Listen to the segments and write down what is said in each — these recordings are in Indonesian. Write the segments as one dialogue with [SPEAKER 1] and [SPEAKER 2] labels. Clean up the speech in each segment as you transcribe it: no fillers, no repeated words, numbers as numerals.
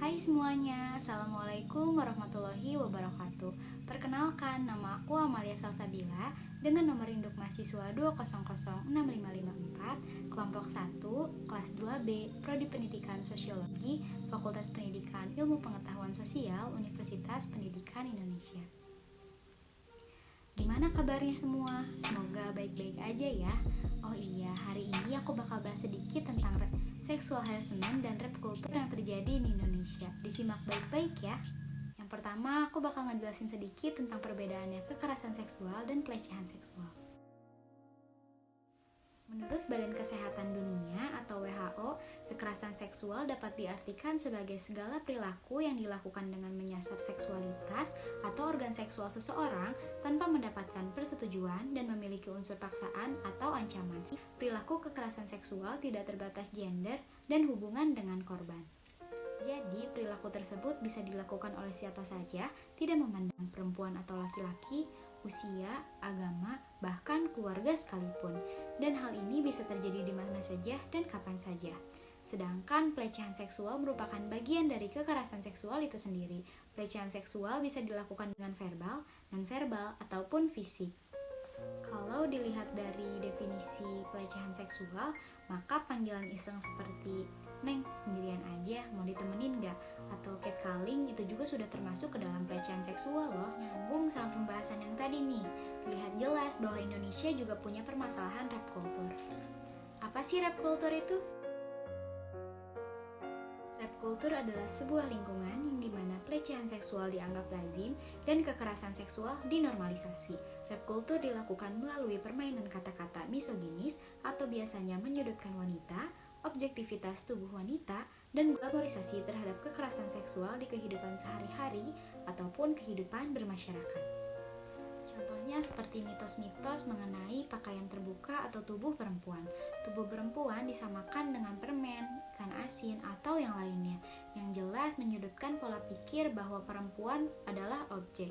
[SPEAKER 1] Hai semuanya, Assalamualaikum warahmatullahi wabarakatuh. Perkenalkan, nama aku Amalia Salsabila dengan nomor induk mahasiswa 2006554, kelompok 1, kelas 2B, Prodi Pendidikan Sosiologi, Fakultas Pendidikan Ilmu Pengetahuan Sosial, Universitas Pendidikan Indonesia. Gimana kabarnya semua? Semoga baik-baik aja ya. Oh iya, hari ini aku bakal bahas sedikit tentang sexual harassment dan rap culture yang terjadi di Indonesia. Disimak baik-baik ya. Yang pertama, aku bakal ngejelasin sedikit tentang perbedaannya kekerasan seksual dan pelecehan seksual. Menurut Badan Kesehatan Dunia atau WHO, kekerasan seksual dapat diartikan sebagai segala perilaku yang dilakukan dengan menyasar seksualitas atau organ seksual seseorang tanpa mendapatkan persetujuan dan memiliki unsur paksaan atau ancaman. Perilaku kekerasan seksual tidak terbatas gender dan hubungan dengan korban. Jadi, perilaku tersebut bisa dilakukan oleh siapa saja, tidak memandang perempuan atau laki-laki, usia, agama, bahkan keluarga sekalipun. Dan hal ini bisa terjadi di mana saja dan kapan saja. Sedangkan pelecehan seksual merupakan bagian dari kekerasan seksual itu sendiri. Pelecehan seksual bisa dilakukan dengan verbal, non-verbal, ataupun fisik. Kalau dilihat dari definisi pelecehan seksual, maka panggilan iseng seperti "Neng, sendirian aja, mau ditemenin gak?" atau catcalling itu juga sudah termasuk ke dalam pelecehan seksual loh. Nyambung sama pembahasan yang tadi nih, terlihat jelas bahwa Indonesia juga punya permasalahan rap culture. Apa sih rap culture itu? Rap culture adalah sebuah lingkungan yang dimana pelecehan seksual dianggap lazim dan kekerasan seksual dinormalisasi. Rap culture dilakukan melalui permainan kata-kata misoginis atau biasanya menyudutkan wanita, objektivitas tubuh wanita, dan glamorisasi terhadap kekerasan seksual di kehidupan sehari-hari ataupun kehidupan bermasyarakat. Contohnya seperti mitos-mitos mengenai pakaian terbuka atau tubuh perempuan. Tubuh perempuan disamakan dengan permen, ikan asin, atau yang lainnya, yang jelas menyudutkan pola pikir bahwa perempuan adalah objek.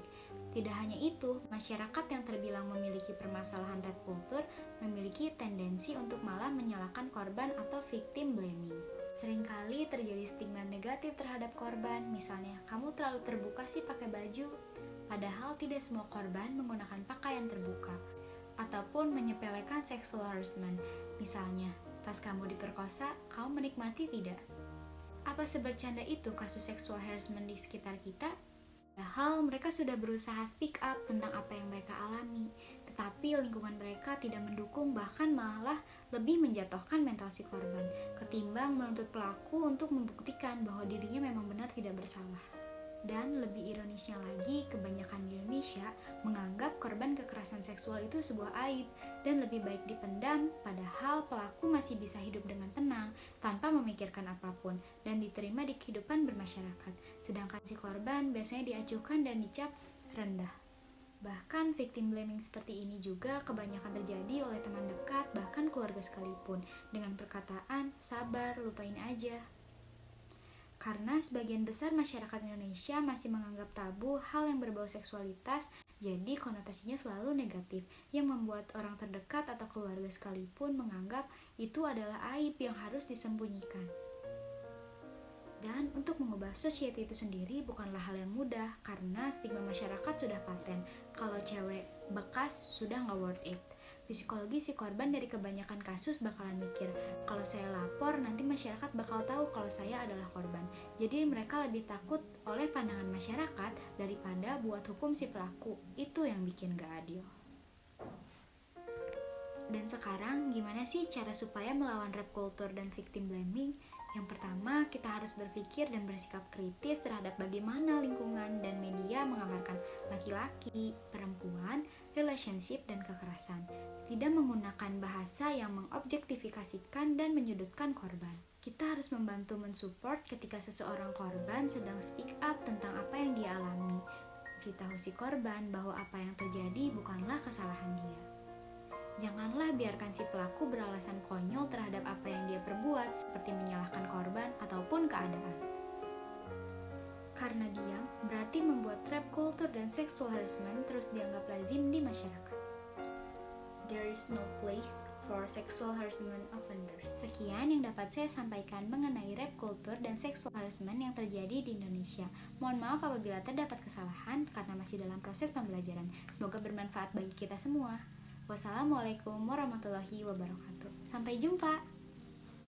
[SPEAKER 1] Tidak hanya itu, masyarakat yang terbilang memiliki permasalahan rap culture memiliki tendensi untuk malah menyalahkan korban atau victim blaming. Seringkali terjadi stigma negatif terhadap korban, misalnya kamu terlalu terbuka sih pakai baju, padahal tidak semua korban menggunakan pakaian terbuka. Ataupun menyepelekan sexual harassment, misalnya pas kamu diperkosa, kamu menikmati tidak? Apa sebercanda itu kasus sexual harassment di sekitar kita? Padahal mereka sudah berusaha speak up tentang apa yang mereka alami, tetapi lingkungan mereka tidak mendukung, bahkan malah lebih menjatuhkan mental si korban, ketimbang menuntut pelaku untuk membuktikan bahwa dirinya memang benar tidak bersalah. Dan lebih ironisnya lagi, kebanyakan di Indonesia menganggap korban kekerasan seksual itu sebuah aib dan lebih baik dipendam, padahal pelaku masih bisa hidup dengan tenang tanpa memikirkan apapun dan diterima di kehidupan bermasyarakat. Sedangkan si korban biasanya diacuhkan dan dicap rendah. Bahkan victim blaming seperti ini juga kebanyakan terjadi oleh teman dekat, bahkan keluarga sekalipun, dengan perkataan, "Sabar, lupain aja." Karena sebagian besar masyarakat Indonesia masih menganggap tabu hal yang berbau seksualitas, jadi konotasinya selalu negatif, yang membuat orang terdekat atau keluarga sekalipun menganggap itu adalah aib yang harus disembunyikan. Dan untuk mengubah society itu sendiri bukanlah hal yang mudah, karena stigma masyarakat sudah paten, kalau cewek bekas sudah nggak worth it. Psikologi si korban dari kebanyakan kasus bakalan mikir, kalau saya lapor nanti masyarakat bakal tahu kalau saya adalah korban. Jadi mereka lebih takut oleh pandangan masyarakat daripada buat hukum si pelaku. Itu yang bikin gak adil. Dan sekarang gimana sih cara supaya melawan rap culture dan victim blaming? Yang pertama, kita harus berpikir dan bersikap kritis terhadap bagaimana lingkungan dan media menggambarkan laki-laki, perempuan, relationship, dan kekerasan. Tidak menggunakan bahasa yang mengobjektifikasikan dan menyudutkan korban. Kita harus membantu mensupport ketika seseorang korban sedang speak up tentang apa yang dia alami. Beritahu si korban bahwa apa yang terjadi bukanlah kesalahan dia. Janganlah biarkan si pelaku beralasan konyol terhadap apa yang dia perbuat, seperti menyalahkan korban ataupun keadaan. Karena diam berarti membuat rap culture dan sexual harassment terus dianggap lazim di masyarakat. There is no place for sexual harassment offenders. Sekian yang dapat saya sampaikan mengenai rap culture dan sexual harassment yang terjadi di Indonesia. Mohon maaf apabila terdapat kesalahan karena masih dalam proses pembelajaran. Semoga bermanfaat bagi kita semua. Wassalamualaikum warahmatullahi wabarakatuh. Sampai jumpa.